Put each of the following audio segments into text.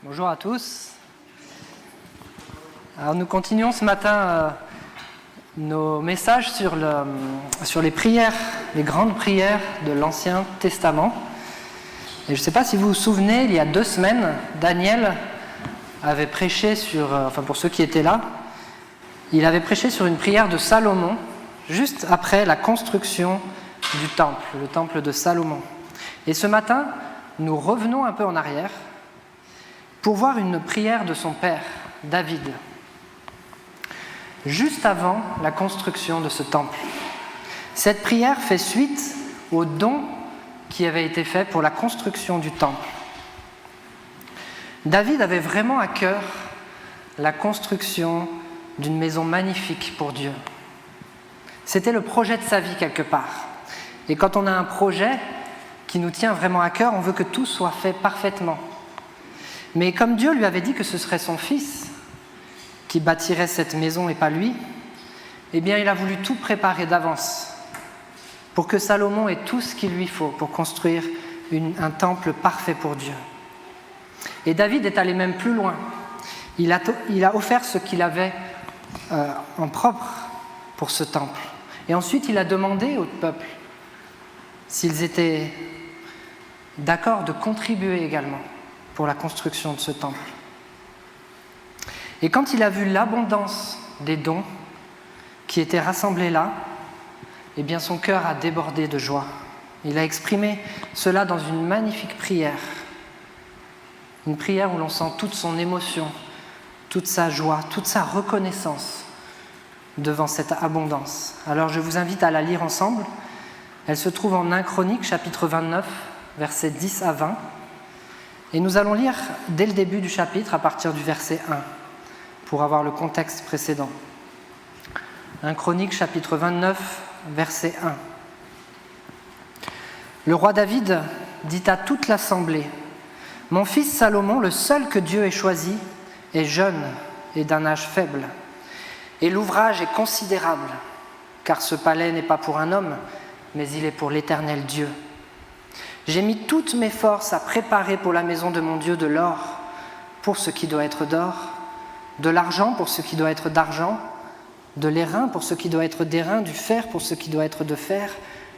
Bonjour à tous. Alors nous continuons ce matin nos messages sur les prières, les grandes prières de l'Ancien Testament. Et je ne sais pas si vous vous souvenez, il y a 2 semaines, Daniel avait prêché pour ceux qui étaient là, il avait prêché sur une prière de Salomon, juste après la construction du temple, le temple de Salomon. Et ce matin, nous revenons un peu en arrière pour voir une prière de son père, David, juste avant la construction de ce temple. Cette prière fait suite au don qui avait été fait pour la construction du temple. David avait vraiment à cœur la construction d'une maison magnifique pour Dieu. C'était le projet de sa vie quelque part. Et quand on a un projet qui nous tient vraiment à cœur, on veut que tout soit fait parfaitement. Mais comme Dieu lui avait dit que ce serait son fils qui bâtirait cette maison et pas lui, eh bien il a voulu tout préparer d'avance pour que Salomon ait tout ce qu'il lui faut pour construire un temple parfait pour Dieu. Et David est allé même plus loin. Il a offert ce qu'il avait en propre pour ce temple. Et ensuite il a demandé au peuple s'ils étaient d'accord de contribuer également pour la construction de ce temple. Et quand il a vu l'abondance des dons qui étaient rassemblés là, eh bien son cœur a débordé de joie. Il a exprimé cela dans une magnifique prière. Une prière où l'on sent toute son émotion, toute sa joie, toute sa reconnaissance devant cette abondance. Alors je vous invite à la lire ensemble. Elle se trouve en 1 Chroniques, chapitre 29, versets 10 à 20. Et nous allons lire dès le début du chapitre, à partir du verset 1, pour avoir le contexte précédent. 1 Chroniques, chapitre 29, verset 1. Le roi David dit à toute l'assemblée : « Mon fils Salomon, le seul que Dieu ait choisi, est jeune et d'un âge faible. Et l'ouvrage est considérable, car ce palais n'est pas pour un homme, mais il est pour l'Éternel Dieu. J'ai mis toutes mes forces à préparer pour la maison de mon Dieu de l'or pour ce qui doit être d'or, de l'argent pour ce qui doit être d'argent, de l'airain pour ce qui doit être d'airain, du fer pour ce qui doit être de fer,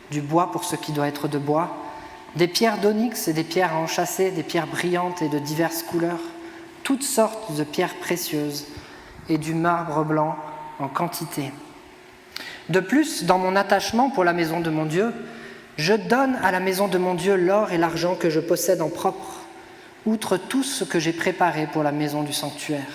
du bois pour ce qui doit être de bois, des pierres d'onyx et des pierres à enchâsser, des pierres brillantes et de diverses couleurs, toutes sortes de pierres précieuses et du marbre blanc en quantité. De plus, dans mon attachement pour la maison de mon Dieu, je donne à la maison de mon Dieu l'or et l'argent que je possède en propre, outre tout ce que j'ai préparé pour la maison du sanctuaire.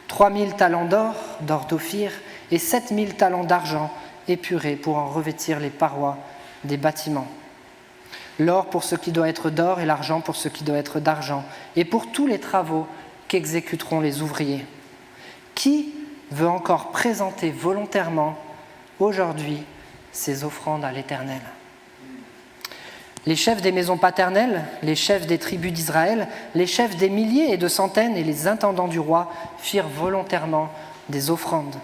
3000 talents d'or, d'or d'Ophir, et 7000 talents d'argent épuré pour en revêtir les parois des bâtiments. L'or pour ce qui doit être d'or et l'argent pour ce qui doit être d'argent, et pour tous les travaux qu'exécuteront les ouvriers. Qui veut encore présenter volontairement aujourd'hui ses offrandes à l'Éternel ? Les chefs des maisons paternelles, les chefs des tribus d'Israël, les chefs des milliers et de centaines et les intendants du roi firent volontairement des offrandes.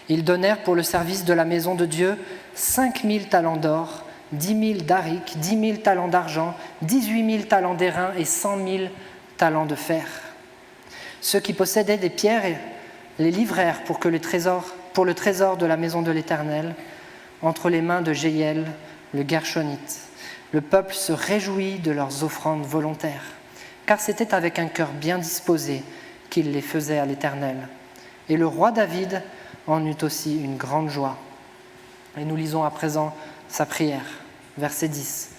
Ils donnèrent pour le service de la maison de Dieu 5000 talents d'or, 10 000 d'aric, 10 000 talents d'argent, 18 000 talents d'airain et 100 000 talents de fer. Ceux qui possédaient des pierres les livrèrent pour le trésor de la maison de l'Éternel, entre les mains de Jéhiel, le Gershonite. Le peuple se réjouit de leurs offrandes volontaires, car c'était avec un cœur bien disposé qu'ils les faisaient à l'Éternel. Et le roi David en eut aussi une grande joie. Et nous lisons à présent sa prière, verset 10.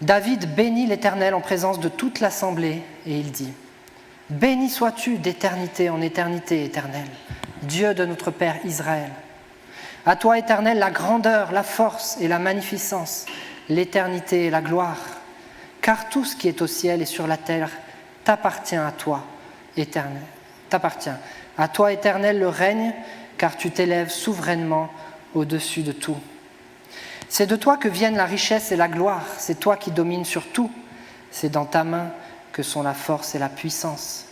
David bénit l'Éternel en présence de toute l'assemblée, et il dit : « Béni sois-tu d'éternité en éternité, Éternel, Dieu de notre Père Israël. À toi, Éternel, la grandeur, la force et la magnificence, l'éternité et la gloire, car tout ce qui est au ciel et sur la terre t'appartient à toi, Éternel. T'appartient. À toi, Éternel, le règne, car tu t'élèves souverainement au-dessus de tout. C'est de toi que viennent la richesse et la gloire, c'est toi qui domines sur tout. C'est dans ta main que sont la force et la puissance.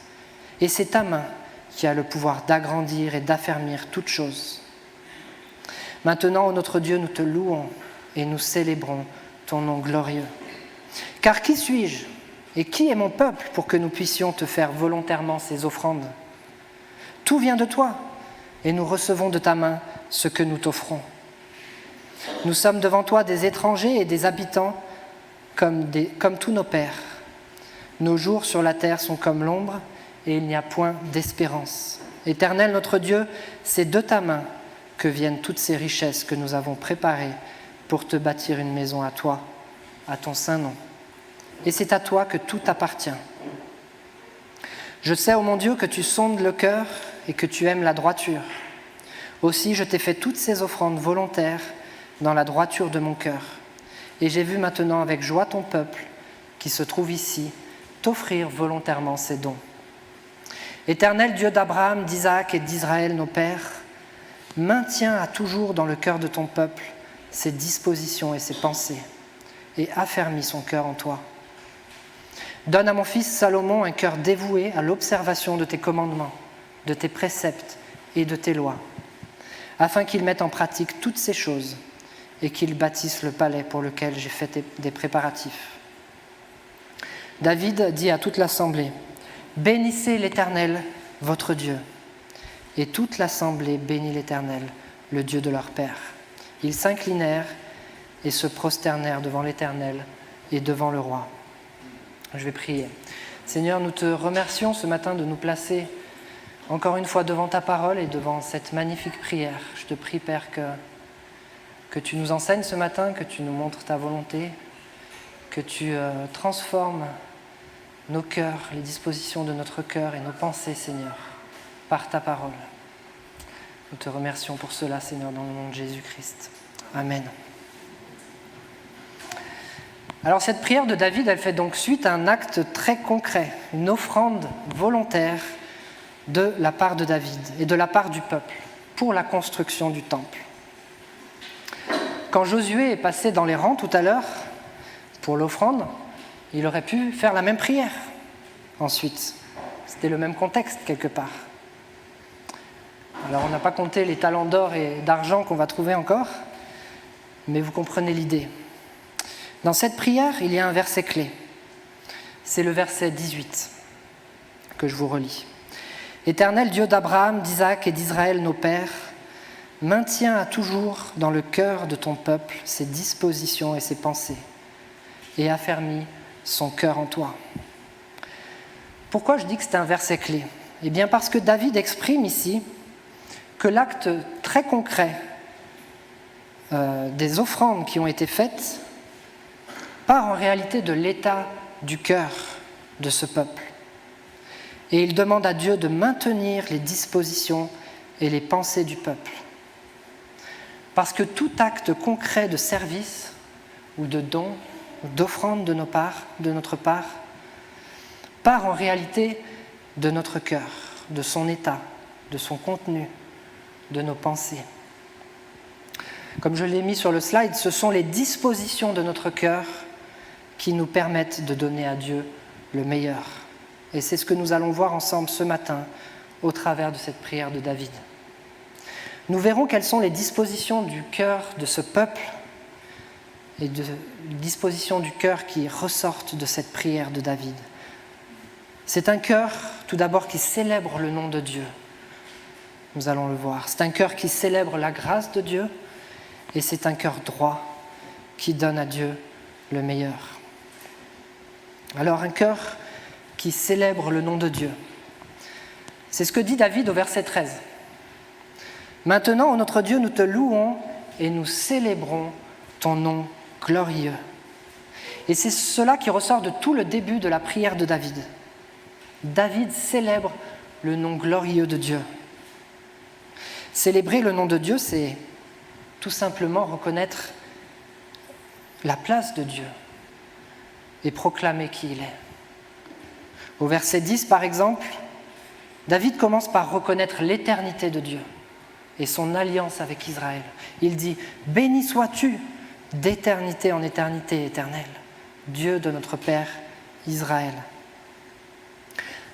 Et c'est ta main qui a le pouvoir d'agrandir et d'affermir toutes choses. Maintenant, ô notre Dieu, nous te louons et nous célébrons ton nom glorieux. Car qui suis-je Et qui est mon peuple pour que nous puissions te faire volontairement ces offrandes ? Tout vient de toi, et nous recevons de ta main ce que nous t'offrons. Nous sommes devant toi des étrangers et des habitants comme tous nos pères. Nos jours sur la terre sont comme l'ombre, et il n'y a point d'espérance. Éternel notre Dieu, c'est de ta main que viennent toutes ces richesses que nous avons préparées pour te bâtir une maison à toi, à ton saint nom. Et c'est à toi que tout appartient. Je sais, ô mon Dieu, que tu sondes le cœur et que tu aimes la droiture. Aussi, je t'ai fait toutes ces offrandes volontaires dans la droiture de mon cœur. Et j'ai vu maintenant avec joie ton peuple, qui se trouve ici, t'offrir volontairement ces dons. Éternel Dieu d'Abraham, d'Isaac et d'Israël, nos pères, maintiens à toujours dans le cœur de ton peuple ses dispositions et ses pensées, et affermis son cœur en toi. Donne à mon fils Salomon un cœur dévoué à l'observation de tes commandements, de tes préceptes et de tes lois, afin qu'il mette en pratique toutes ces choses et qu'il bâtisse le palais pour lequel j'ai fait des préparatifs. David dit à toute l'assemblée, « Bénissez l'Éternel, votre Dieu. » Et toute l'assemblée bénit l'Éternel, le Dieu de leur père. Ils s'inclinèrent et se prosternèrent devant l'Éternel et devant le roi. Je vais prier. Seigneur, nous te remercions ce matin de nous placer encore une fois devant ta parole et devant cette magnifique prière. Je te prie, Père, que tu nous enseignes ce matin, que tu nous montres ta volonté, que tu transformes nos cœurs, les dispositions de notre cœur et nos pensées, Seigneur, par ta parole. Nous te remercions pour cela, Seigneur, dans le nom de Jésus-Christ. Amen. Alors cette prière de David, elle fait donc suite à un acte très concret, une offrande volontaire de la part de David et de la part du peuple pour la construction du temple. Quand Josué est passé dans les rangs tout à l'heure pour l'offrande, il aurait pu faire la même prière ensuite. C'était le même contexte quelque part. Alors on n'a pas compté les talents d'or et d'argent qu'on va trouver encore, mais vous comprenez l'idée. Dans cette prière, il y a un verset clé. C'est le verset 18 que je vous relis. « Éternel Dieu d'Abraham, d'Isaac et d'Israël, nos pères, maintiens à toujours dans le cœur de ton peuple ses dispositions et ses pensées, et affermis son cœur en toi. » Pourquoi je dis que c'est un verset clé ? Eh bien parce que David exprime ici que l'acte très concret des offrandes qui ont été faites part en réalité de l'état du cœur de ce peuple. Et il demande à Dieu de maintenir les dispositions et les pensées du peuple. Parce que tout acte concret de service ou de don ou d'offrande de notre part part en réalité de notre cœur, de son état, de son contenu, de nos pensées. Comme je l'ai mis sur le slide, ce sont les dispositions de notre cœur qui nous permettent de donner à Dieu le meilleur. Et c'est ce que nous allons voir ensemble ce matin au travers de cette prière de David. Nous verrons quelles sont les dispositions du cœur de ce peuple et les dispositions du cœur qui ressortent de cette prière de David. C'est un cœur, tout d'abord, qui célèbre le nom de Dieu. Nous allons le voir. C'est un cœur qui célèbre la grâce de Dieu et c'est un cœur droit qui donne à Dieu le meilleur. Alors, un cœur qui célèbre le nom de Dieu. C'est ce que dit David au verset 13. « Maintenant, ô notre Dieu, nous te louons et nous célébrons ton nom glorieux. » Et c'est cela qui ressort de tout le début de la prière de David. David célèbre le nom glorieux de Dieu. Célébrer le nom de Dieu, c'est tout simplement reconnaître la place de Dieu et proclamer qui il est. Au verset 10, par exemple, David commence par reconnaître l'éternité de Dieu et son alliance avec Israël. Il dit « Béni sois-tu d'éternité en éternité éternelle, Dieu de notre Père Israël. »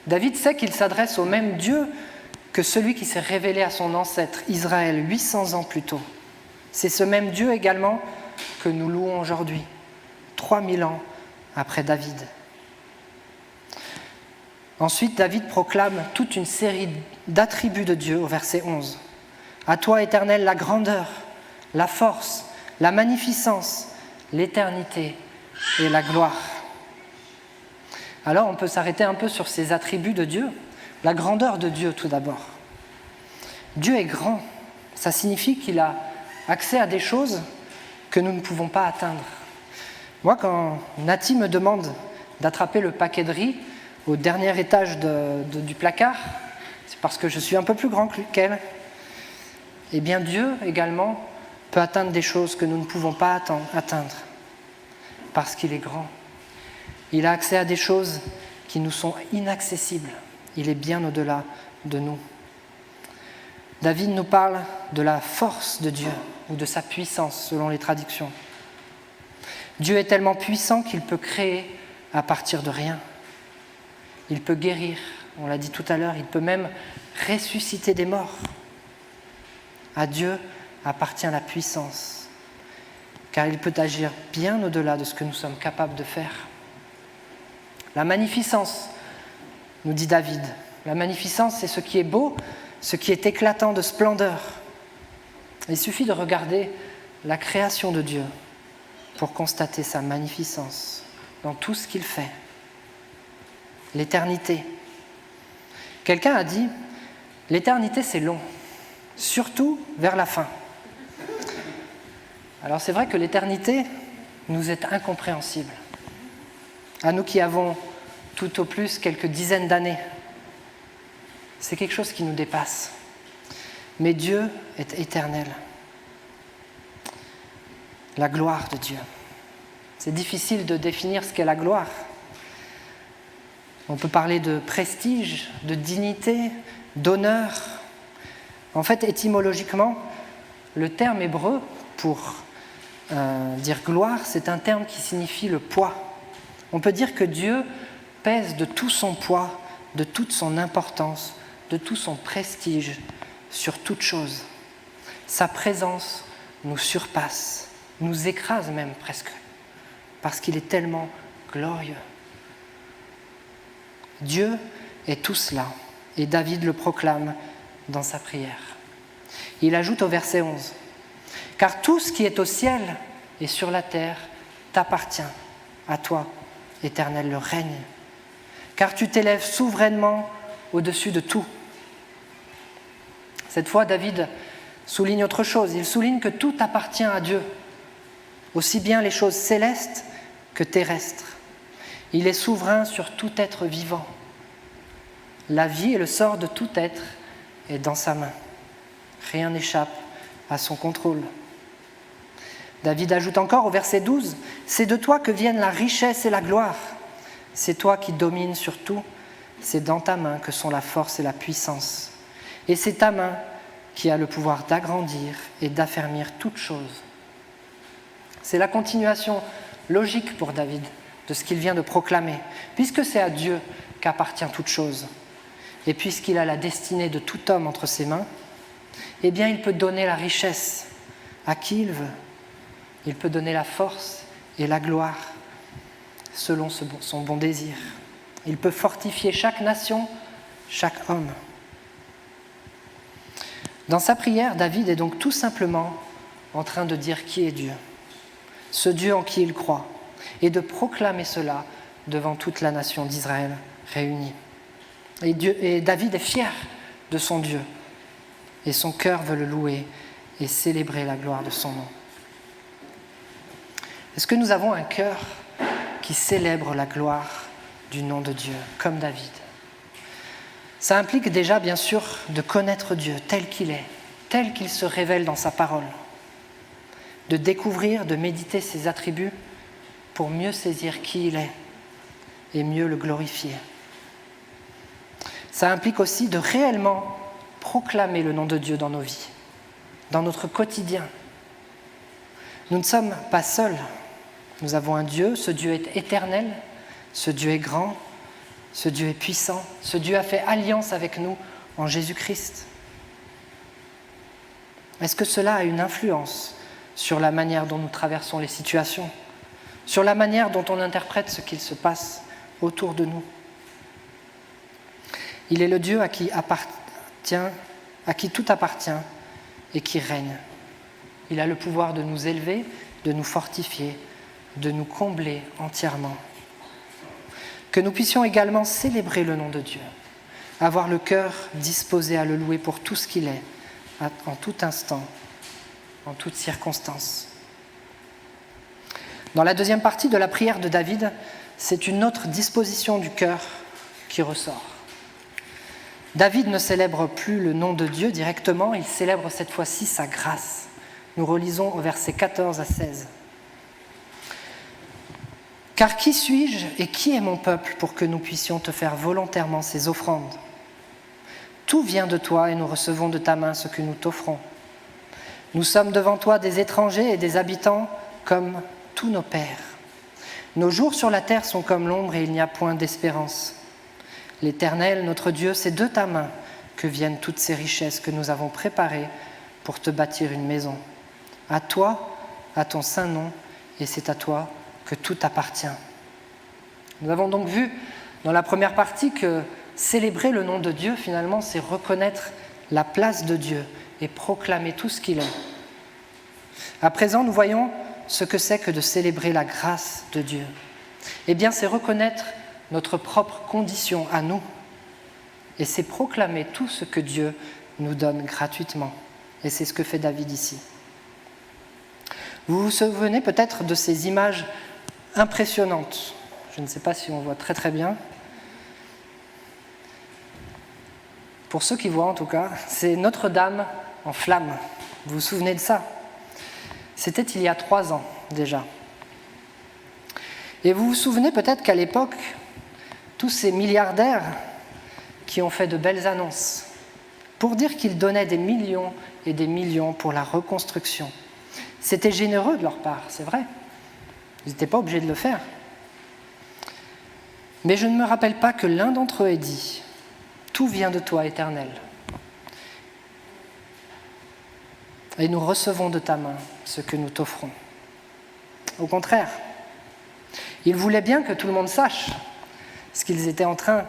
David sait qu'il s'adresse au même Dieu que celui qui s'est révélé à son ancêtre Israël 800 ans plus tôt. C'est ce même Dieu également que nous louons aujourd'hui, 3000 ans après David. Ensuite, David proclame toute une série d'attributs de Dieu au verset 11. « À toi, Éternel, la grandeur, la force, la magnificence, l'éternité et la gloire. » Alors, on peut s'arrêter un peu sur ces attributs de Dieu. La grandeur de Dieu, tout d'abord. Dieu est grand. Ça signifie qu'il a accès à des choses que nous ne pouvons pas atteindre. Moi, quand Nati me demande d'attraper le paquet de riz au dernier étage du placard, c'est parce que je suis un peu plus grand qu'elle. Eh bien, Dieu également peut atteindre des choses que nous ne pouvons pas atteindre, parce qu'il est grand. Il a accès à des choses qui nous sont inaccessibles. Il est bien au-delà de nous. David nous parle de la force de Dieu, ou de sa puissance, selon les traductions. Dieu est tellement puissant qu'il peut créer à partir de rien. Il peut guérir, on l'a dit tout à l'heure, il peut même ressusciter des morts. À Dieu appartient la puissance, car il peut agir bien au-delà de ce que nous sommes capables de faire. La magnificence, nous dit David, la magnificence, c'est ce qui est beau, ce qui est éclatant de splendeur. Il suffit de regarder la création de Dieu pour constater sa magnificence dans tout ce qu'il fait. L'éternité. Quelqu'un a dit, l'éternité c'est long, surtout vers la fin. Alors c'est vrai que l'éternité nous est incompréhensible. À nous qui avons tout au plus quelques dizaines d'années, c'est quelque chose qui nous dépasse. Mais Dieu est éternel. La gloire de Dieu. C'est difficile de définir ce qu'est la gloire. On peut parler de prestige, de dignité, d'honneur. En fait, étymologiquement, le terme hébreu pour dire gloire, c'est un terme qui signifie le poids. On peut dire que Dieu pèse de tout son poids, de toute son importance, de tout son prestige sur toute chose. Sa présence nous surpasse, nous écrase même presque, parce qu'il est tellement glorieux. Dieu est tout cela, et David le proclame dans sa prière. Il ajoute au verset 11, « Car tout ce qui est au ciel et sur la terre t'appartient, à toi, Éternel, le règne, car tu t'élèves souverainement au-dessus de tout. » Cette fois, David souligne autre chose. Il souligne que tout appartient à Dieu, aussi bien les choses célestes que terrestres. Il est souverain sur tout être vivant. La vie et le sort de tout être est dans sa main. Rien n'échappe à son contrôle. David ajoute encore au verset 12, « C'est de toi que viennent la richesse et la gloire. C'est toi qui domines sur tout. C'est dans ta main que sont la force et la puissance. Et c'est ta main qui a le pouvoir d'agrandir et d'affermir toutes choses. » C'est la continuation logique pour David de ce qu'il vient de proclamer, puisque c'est à Dieu qu'appartient toute chose. Et puisqu'il a la destinée de tout homme entre ses mains, eh bien il peut donner la richesse à qui il veut. Il peut donner la force et la gloire selon son bon désir. Il peut fortifier chaque nation, chaque homme. Dans sa prière, David est donc tout simplement en train de dire qui est Dieu, ce Dieu en qui il croit, et de proclamer cela devant toute la nation d'Israël réunie. Et David est fier de son Dieu, et son cœur veut le louer et célébrer la gloire de son nom. Est-ce que nous avons un cœur qui célèbre la gloire du nom de Dieu, comme David ? Ça implique déjà, bien sûr, de connaître Dieu tel qu'il est, tel qu'il se révèle dans sa parole, de découvrir, de méditer ses attributs pour mieux saisir qui il est et mieux le glorifier. Ça implique aussi de réellement proclamer le nom de Dieu dans nos vies, dans notre quotidien. Nous ne sommes pas seuls. Nous avons un Dieu, ce Dieu est éternel, ce Dieu est grand, ce Dieu est puissant, ce Dieu a fait alliance avec nous en Jésus-Christ. Est-ce que cela a une influence sur la manière dont nous traversons les situations, sur la manière dont on interprète ce qu'il se passe autour de nous ? Il est le Dieu à qui tout appartient et qui règne. Il a le pouvoir de nous élever, de nous fortifier, de nous combler entièrement. Que nous puissions également célébrer le nom de Dieu, avoir le cœur disposé à le louer pour tout ce qu'il est, en tout instant, en toute circonstance. Dans la deuxième partie de la prière de David, c'est une autre disposition du cœur qui ressort. David ne célèbre plus le nom de Dieu directement, il célèbre cette fois-ci sa grâce. Nous relisons au verset 14 à 16. « Car qui suis-je et qui est mon peuple pour que nous puissions te faire volontairement ces offrandes ? Tout vient de toi et nous recevons de ta main ce que nous t'offrons. Nous sommes devant toi des étrangers et des habitants comme tous nos pères. Nos jours sur la terre sont comme l'ombre et il n'y a point d'espérance. L'Éternel, notre Dieu, c'est de ta main que viennent toutes ces richesses que nous avons préparées pour te bâtir une maison. À toi, à ton saint nom, et c'est à toi que tout appartient. » Nous avons donc vu dans la première partie que célébrer le nom de Dieu, finalement, c'est reconnaître la place de Dieu et proclamer tout ce qu'il est. À présent, nous voyons ce que c'est que de célébrer la grâce de Dieu. Eh bien, c'est reconnaître notre propre condition à nous et c'est proclamer tout ce que Dieu nous donne gratuitement. Et c'est ce que fait David ici. Vous vous souvenez peut-être de ces images impressionnantes. Je ne sais pas si on voit très très bien. Pour ceux qui voient en tout cas, c'est Notre-Dame en flammes. Vous vous souvenez de ça ? C'était il y a 3 ans déjà. Et vous vous souvenez peut-être qu'à l'époque, tous ces milliardaires qui ont fait de belles annonces pour dire qu'ils donnaient des millions et des millions pour la reconstruction. C'était généreux de leur part, c'est vrai. Ils n'étaient pas obligés de le faire. Mais je ne me rappelle pas que l'un d'entre eux ait dit « Tout vient de toi, Éternel. Et nous recevons de ta main ce que nous t'offrons. » Au contraire, ils voulaient bien que tout le monde sache ce qu'ils étaient en train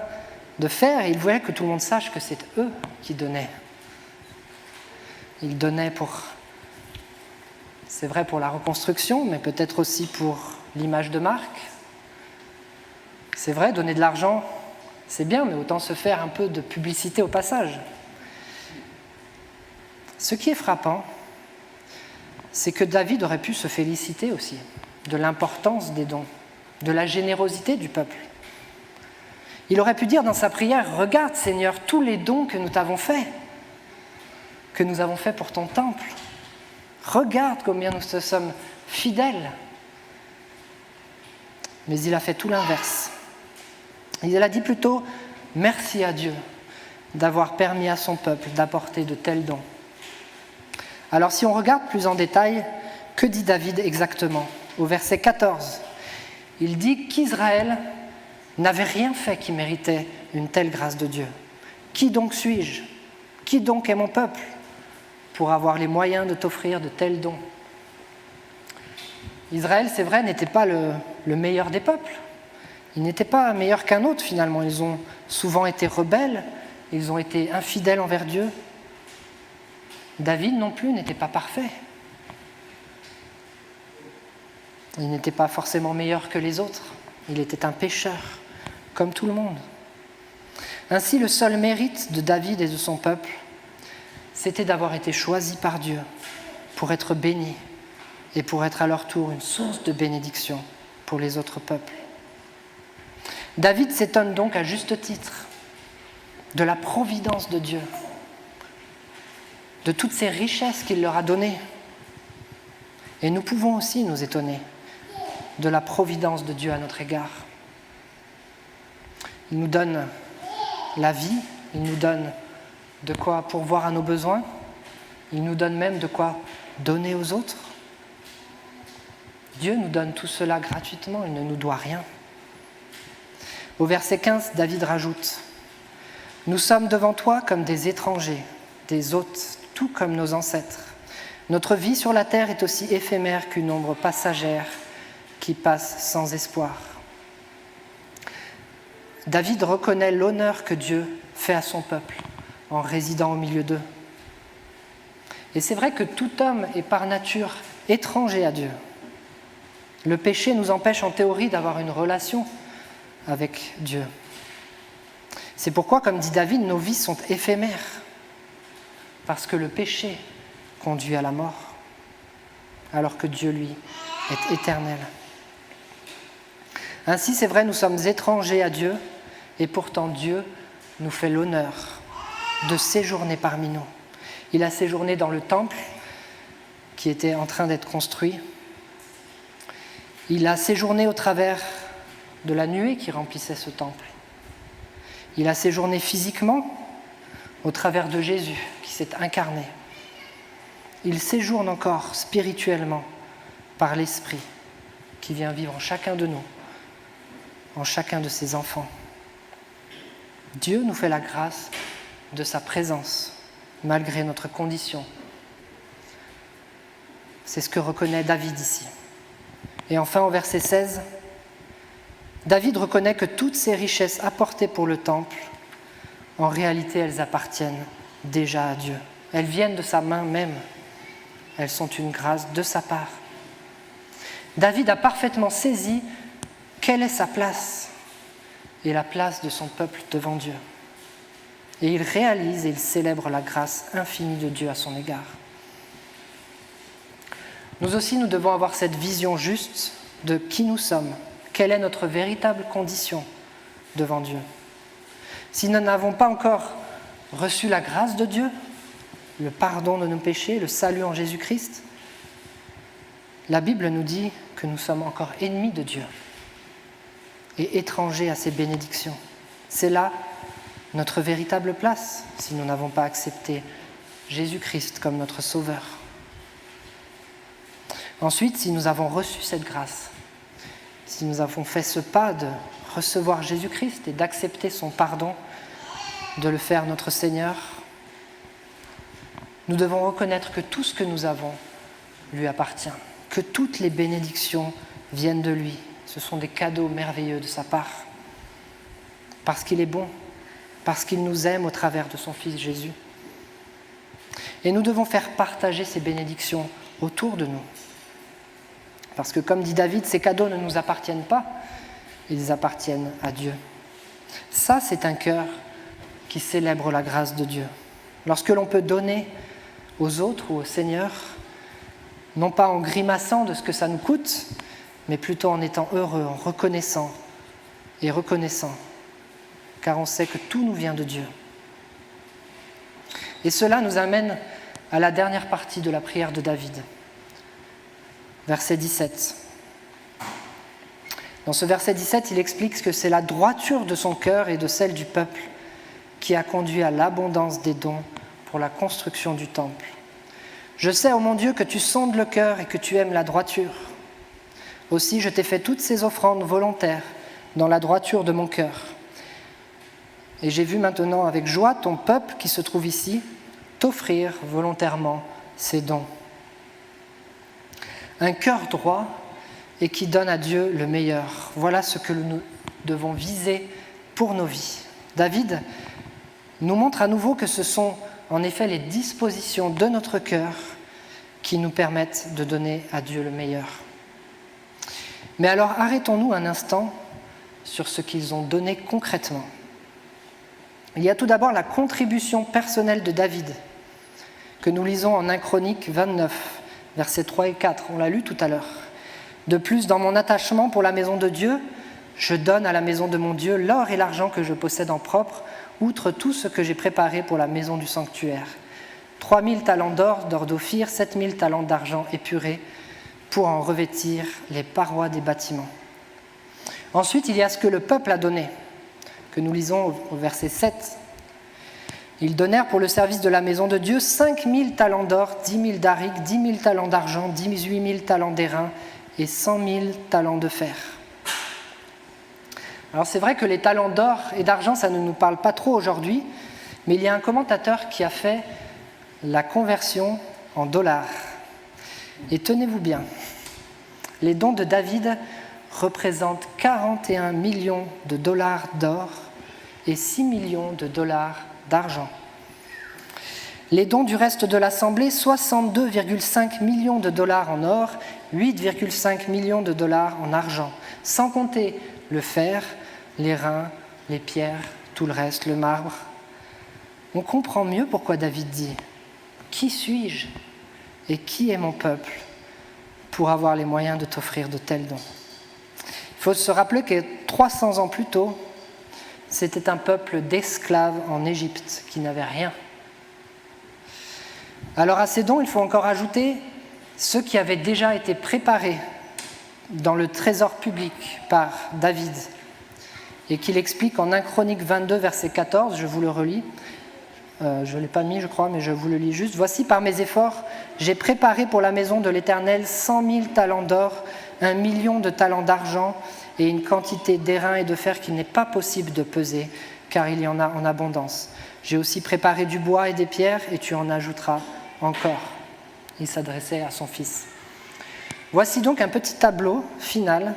de faire et ils voulaient que tout le monde sache que c'est eux qui donnaient. Ils donnaient c'est vrai pour la reconstruction, mais peut-être aussi pour l'image de marque. C'est vrai, donner de l'argent, c'est bien, mais autant se faire un peu de publicité au passage. Ce qui est frappant, c'est que David aurait pu se féliciter aussi de l'importance des dons, de la générosité du peuple. Il aurait pu dire dans sa prière « Regarde Seigneur, tous les dons que nous t'avons faits, que nous avons faits pour ton temple. Regarde combien nous te sommes fidèles. » Mais il a fait tout l'inverse. Il a dit plutôt « Merci à Dieu d'avoir permis à son peuple d'apporter de tels dons. » Alors si on regarde plus en détail, que dit David exactement ? Au verset 14, il dit qu'Israël n'avait rien fait qui méritait une telle grâce de Dieu. Qui donc suis-je ? Qui donc est mon peuple pour avoir les moyens de t'offrir de tels dons ? Israël, c'est vrai, n'était pas le meilleur des peuples. Ils n'étaient pas meilleurs qu'un autre finalement. Ils ont souvent été rebelles, ils ont été infidèles envers Dieu. David non plus n'était pas parfait. Il n'était pas forcément meilleur que les autres. Il était un pécheur, comme tout le monde. Ainsi, le seul mérite de David et de son peuple, c'était d'avoir été choisis par Dieu pour être bénis et pour être à leur tour une source de bénédiction pour les autres peuples. David s'étonne donc à juste titre de la providence de Dieu, de toutes ces richesses qu'il leur a données. Et nous pouvons aussi nous étonner de la providence de Dieu à notre égard. Il nous donne la vie, il nous donne de quoi pourvoir à nos besoins, il nous donne même de quoi donner aux autres. Dieu nous donne tout cela gratuitement, il ne nous doit rien. Au verset 15, David rajoute « Nous sommes devant toi comme des étrangers, des hôtes, tout comme nos ancêtres. Notre vie sur la terre est aussi éphémère qu'une ombre passagère qui passe sans espoir. » David reconnaît l'honneur que Dieu fait à son peuple en résidant au milieu d'eux. Et c'est vrai que tout homme est par nature étranger à Dieu. Le péché nous empêche en théorie d'avoir une relation avec Dieu. C'est pourquoi, comme dit David, nos vies sont éphémères, parce que le péché conduit à la mort, alors que Dieu, lui, est éternel. Ainsi, c'est vrai, nous sommes étrangers à Dieu, et pourtant Dieu nous fait l'honneur de séjourner parmi nous. Il a séjourné dans le temple qui était en train d'être construit. Il a séjourné au travers de la nuée qui remplissait ce temple. Il a séjourné physiquement au travers de Jésus qui s'est incarné. Il séjourne encore spirituellement par l'Esprit qui vient vivre en chacun de nous, en chacun de ses enfants. Dieu nous fait la grâce de sa présence, malgré notre condition. C'est ce que reconnaît David ici. Et enfin, au verset 16, David reconnaît que toutes ces richesses apportées pour le temple, en réalité, elles appartiennent déjà à Dieu. Elles viennent de sa main même. Elles sont une grâce de sa part. David a parfaitement saisi quelle est sa place et la place de son peuple devant Dieu. Et il réalise et il célèbre la grâce infinie de Dieu à son égard. Nous aussi, nous devons avoir cette vision juste de qui nous sommes, quelle est notre véritable condition devant Dieu. Si nous n'avons pas encore reçu la grâce de Dieu, le pardon de nos péchés, le salut en Jésus-Christ, la Bible nous dit que nous sommes encore ennemis de Dieu et étrangers à ses bénédictions. C'est là notre véritable place si nous n'avons pas accepté Jésus-Christ comme notre Sauveur. Ensuite, si nous avons reçu cette grâce, si nous avons fait ce pas de recevoir Jésus-Christ et d'accepter son pardon, de le faire notre Seigneur, nous devons reconnaître que tout ce que nous avons lui appartient, que toutes les bénédictions viennent de lui. Ce sont des cadeaux merveilleux de sa part, parce qu'il est bon, parce qu'il nous aime au travers de son Fils Jésus. Et nous devons faire partager ces bénédictions autour de nous. Parce que, comme dit David, ces cadeaux ne nous appartiennent pas, ils appartiennent à Dieu. Ça, c'est un cœur qui célèbre la grâce de Dieu. Lorsque l'on peut donner aux autres ou au Seigneur, non pas en grimaçant de ce que ça nous coûte, mais plutôt en étant heureux, en reconnaissant et reconnaissant, car on sait que tout nous vient de Dieu. Et cela nous amène à la dernière partie de la prière de David. Verset 17. Dans ce verset 17, il explique que c'est la droiture de son cœur et de celle du peuple qui a conduit à l'abondance des dons pour la construction du temple. Je sais, ô mon Dieu, que tu sondes le cœur et que tu aimes la droiture. Aussi, je t'ai fait toutes ces offrandes volontaires dans la droiture de mon cœur. Et j'ai vu maintenant avec joie ton peuple qui se trouve ici t'offrir volontairement ces dons. Un cœur droit et qui donne à Dieu le meilleur. Voilà ce que nous devons viser pour nos vies. David nous montre à nouveau que ce sont en effet les dispositions de notre cœur qui nous permettent de donner à Dieu le meilleur. Mais alors arrêtons-nous un instant sur ce qu'ils ont donné concrètement. Il y a tout d'abord la contribution personnelle de David, que nous lisons en 1 Chroniques 29, versets 3 et 4, on l'a lu tout à l'heure. De plus, dans mon attachement pour la maison de Dieu, je donne à la maison de mon Dieu l'or et l'argent que je possède en propre, outre tout ce que j'ai préparé pour la maison du sanctuaire. 3000 talents d'or d'Ophir, 7000 talents d'argent épuré, pour en revêtir les parois des bâtiments. Ensuite, il y a ce que le peuple a donné, que nous lisons au verset 7. Ils donnèrent pour le service de la maison de Dieu 5000 talents d'or, 10 000 d'aric, 10 000 talents d'argent, 18 000 talents d'airain et 100 000 talents de fer. Alors c'est vrai que les talents d'or et d'argent, ça ne nous parle pas trop aujourd'hui, mais il y a un commentateur qui a fait la conversion en dollars. Et tenez-vous bien, les dons de David représente 41 millions de dollars d'or et 6 millions de dollars d'argent. Les dons du reste de l'Assemblée, 62,5 millions de dollars en or, 8,5 millions de dollars en argent, sans compter le fer, les reins, les pierres, tout le reste, le marbre. On comprend mieux pourquoi David dit « Qui suis-je et qui est mon peuple pour avoir les moyens de t'offrir de tels dons ?» Il faut se rappeler que 300 ans plus tôt, c'était un peuple d'esclaves en Égypte qui n'avait rien. Alors à ces dons, il faut encore ajouter ceux qui avaient déjà été préparés dans le trésor public par David et qu'il explique en 1 Chronique 22, verset 14, je vous le relis. Je ne l'ai pas mis, je crois, mais je vous le lis juste. « Voici par mes efforts, j'ai préparé pour la maison de l'Éternel 100 000 talents d'or, 1 million de talents d'argent et une quantité d'airain et de fer qu'il n'est pas possible de peser, car il y en a en abondance. J'ai aussi préparé du bois et des pierres, et tu en ajouteras encore. » Il s'adressait à son fils. Voici donc un petit tableau final,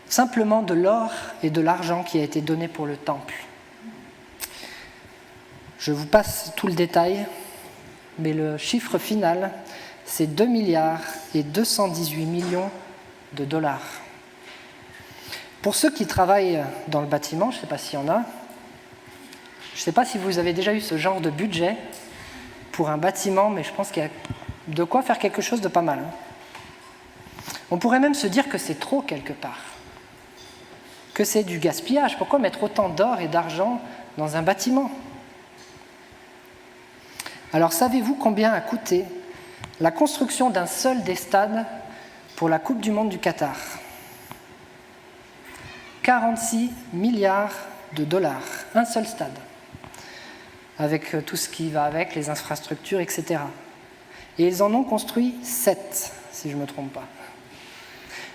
simplement de l'or et de l'argent qui a été donné pour le temple. Je vous passe tout le détail, mais le chiffre final, c'est 2 milliards et 218 millions de dollars. Pour ceux qui travaillent dans le bâtiment, je ne sais pas s'il y en a, je ne sais pas si vous avez déjà eu ce genre de budget pour un bâtiment, mais je pense qu'il y a de quoi faire quelque chose de pas mal. On pourrait même se dire que c'est trop quelque part, que c'est du gaspillage. Pourquoi mettre autant d'or et d'argent dans un bâtiment ? Alors savez-vous combien a coûté la construction d'un seul des stades pour la Coupe du Monde du Qatar ? 46 milliards de dollars, un seul stade, avec tout ce qui va avec, les infrastructures, etc. Et ils en ont construit 7, si je ne me trompe pas.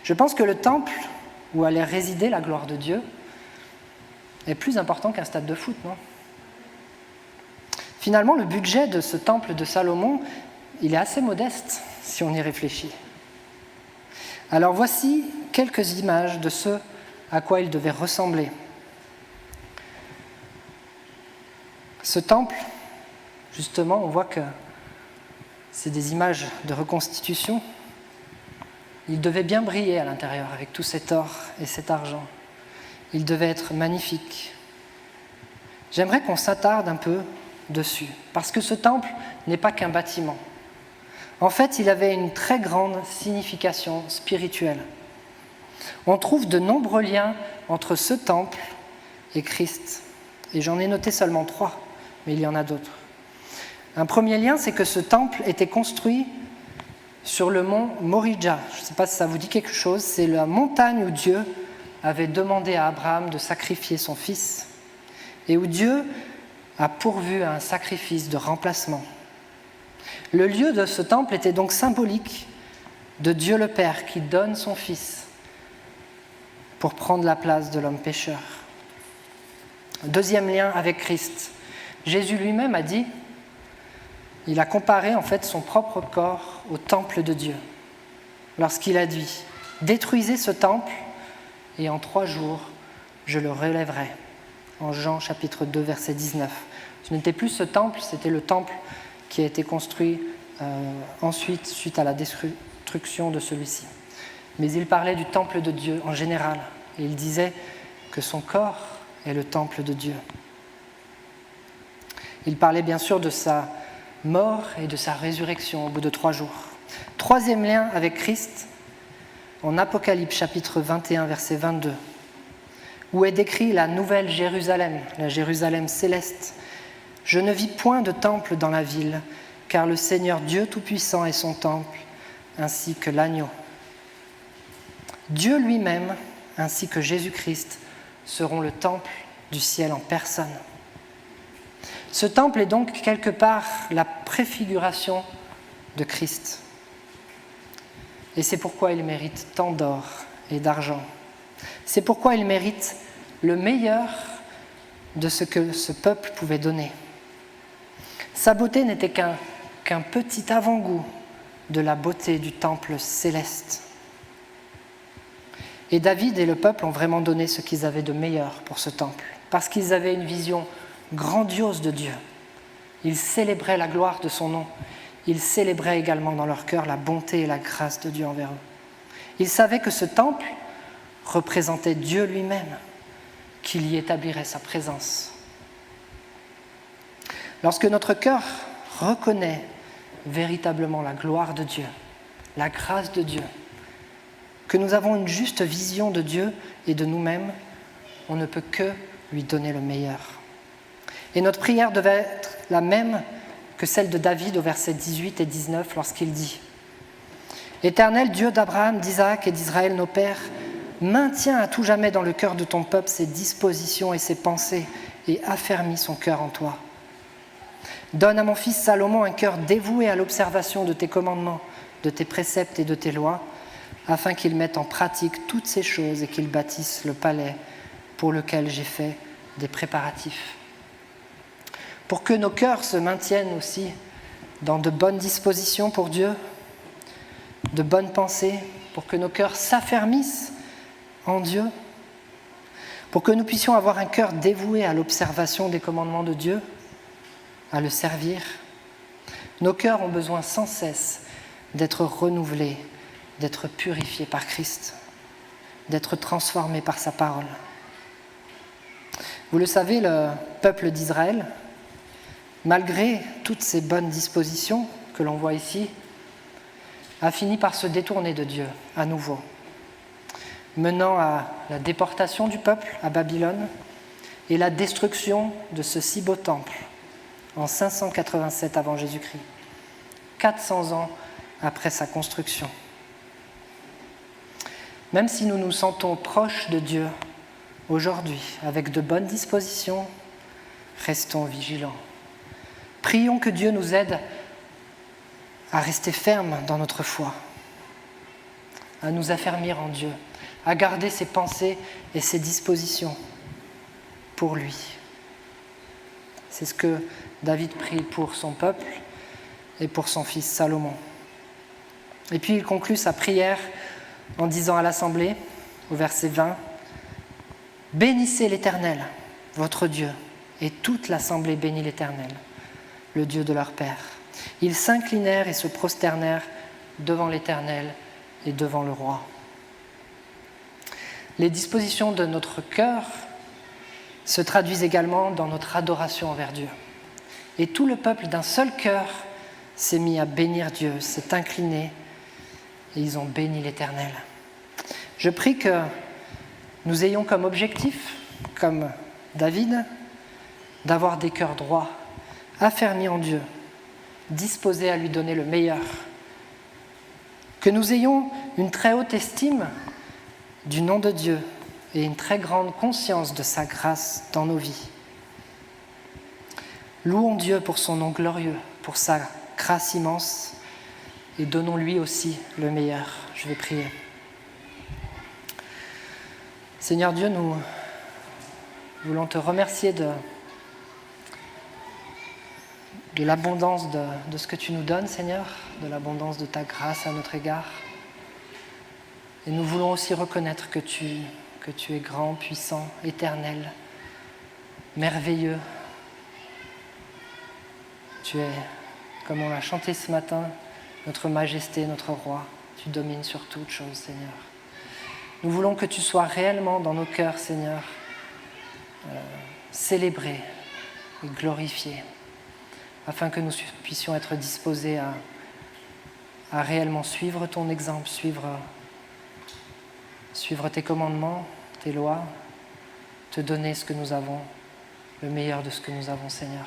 Je pense que le temple où allait résider la gloire de Dieu est plus important qu'un stade de foot, non ? Finalement, le budget de ce temple de Salomon, il est assez modeste, si on y réfléchit. Alors voici quelques images de ce à quoi il devait ressembler. Ce temple, justement, on voit que c'est des images de reconstitution. Il devait bien briller à l'intérieur avec tout cet or et cet argent. Il devait être magnifique. J'aimerais qu'on s'attarde un peu dessus, parce que ce temple n'est pas qu'un bâtiment. En fait, il avait une très grande signification spirituelle. On trouve de nombreux liens entre ce temple et Christ. Et j'en ai noté seulement 3, mais il y en a d'autres. Un premier lien, c'est que ce temple était construit sur le mont Morija. Je ne sais pas si ça vous dit quelque chose, c'est la montagne où Dieu avait demandé à Abraham de sacrifier son fils et où Dieu a pourvu à un sacrifice de remplacement. Le lieu de ce temple était donc symbolique de Dieu le Père qui donne son fils pour prendre la place de l'homme pécheur. Deuxième lien avec Christ. Jésus lui-même a dit, il a comparé en fait son propre corps au temple de Dieu. Lorsqu'il a dit, détruisez ce temple et en 3 jours, je le relèverai. En Jean chapitre 2, verset 19. Ce n'était plus ce temple, c'était le temple qui a été construit ensuite, suite à la destruction de celui-ci. Mais il parlait du temple de Dieu en général. Et il disait que son corps est le temple de Dieu. Il parlait bien sûr de sa mort et de sa résurrection au bout de 3 jours. Troisième lien avec Christ, en Apocalypse chapitre 21, verset 22, où est décrit la nouvelle Jérusalem, la Jérusalem céleste. « Je ne vis point de temple dans la ville, car le Seigneur Dieu Tout-Puissant est son temple, ainsi que l'agneau. » Dieu lui-même, ainsi que Jésus-Christ, seront le temple du ciel en personne. Ce temple est donc quelque part la préfiguration de Christ. Et c'est pourquoi il mérite tant d'or et d'argent. C'est pourquoi il mérite le meilleur de ce que ce peuple pouvait donner. Sa beauté n'était qu'un petit avant-goût de la beauté du temple céleste. Et David et le peuple ont vraiment donné ce qu'ils avaient de meilleur pour ce temple, parce qu'ils avaient une vision grandiose de Dieu. Ils célébraient la gloire de son nom. Ils célébraient également dans leur cœur la bonté et la grâce de Dieu envers eux. Ils savaient que ce temple représentait Dieu lui-même, qu'il y établirait sa présence. Lorsque notre cœur reconnaît véritablement la gloire de Dieu, la grâce de Dieu, que nous avons une juste vision de Dieu et de nous-mêmes, on ne peut que lui donner le meilleur. Et notre prière devait être la même que celle de David au verset 18 et 19 lorsqu'il dit « Éternel Dieu d'Abraham, d'Isaac et d'Israël nos pères, maintiens à tout jamais dans le cœur de ton peuple ses dispositions et ses pensées et affermis son cœur en toi. Donne à mon fils Salomon un cœur dévoué à l'observation de tes commandements, de tes préceptes et de tes lois, afin qu'il mette en pratique toutes ces choses et qu'il bâtisse le palais pour lequel j'ai fait des préparatifs. » Pour que nos cœurs se maintiennent aussi dans de bonnes dispositions pour Dieu, de bonnes pensées, pour que nos cœurs s'affermissent en Dieu, pour que nous puissions avoir un cœur dévoué à l'observation des commandements de Dieu, à le servir. Nos cœurs ont besoin sans cesse d'être renouvelés, d'être purifiés par Christ, d'être transformés par sa parole. Vous le savez, le peuple d'Israël, malgré toutes ces bonnes dispositions que l'on voit ici, a fini par se détourner de Dieu à nouveau, menant à la déportation du peuple à Babylone et la destruction de ce si beau temple en 587 avant Jésus-Christ, 400 ans après sa construction. Même si nous nous sentons proches de Dieu aujourd'hui, avec de bonnes dispositions, restons vigilants. Prions que Dieu nous aide à rester fermes dans notre foi, à nous affermir en Dieu, à garder ses pensées et ses dispositions pour lui. C'est ce que David prie pour son peuple et pour son fils Salomon. Et puis il conclut sa prière en disant à l'Assemblée, au verset 20, « Bénissez l'Éternel, votre Dieu, et toute l'Assemblée bénit l'Éternel, le Dieu de leur père. Ils s'inclinèrent et se prosternèrent devant l'Éternel et devant le roi. » Les dispositions de notre cœur se traduisent également dans notre adoration envers Dieu. Et tout le peuple d'un seul cœur s'est mis à bénir Dieu, s'est incliné, et ils ont béni l'Éternel. Je prie que nous ayons comme objectif, comme David, d'avoir des cœurs droits, affermis en Dieu, disposés à lui donner le meilleur. Que nous ayons une très haute estime du nom de Dieu et une très grande conscience de sa grâce dans nos vies. Louons Dieu pour son nom glorieux, pour sa grâce immense, et donnons-lui aussi le meilleur. Je vais prier. Seigneur Dieu, nous voulons te remercier de l'abondance de ce que tu nous donnes, Seigneur, de l'abondance de ta grâce à notre égard. Et nous voulons aussi reconnaître que tu es grand, puissant, éternel, merveilleux. Tu es, comme on l'a chanté ce matin, notre majesté, notre roi. Tu domines sur toutes choses, Seigneur. Nous voulons que tu sois réellement dans nos cœurs, Seigneur, célébré et glorifié, afin que nous puissions être disposés à réellement suivre ton exemple, suivre tes commandements, tes lois, te donner ce que nous avons, le meilleur de ce que nous avons, Seigneur.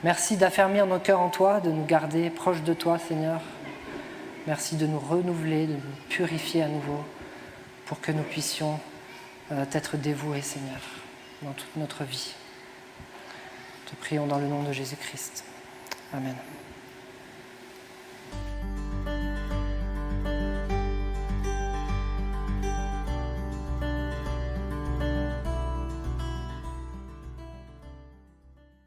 Merci d'affermir nos cœurs en toi, de nous garder proches de toi, Seigneur. Merci de nous renouveler, de nous purifier à nouveau, pour que nous puissions être dévoués, Seigneur, dans toute notre vie. Te prions dans le nom de Jésus-Christ. Amen.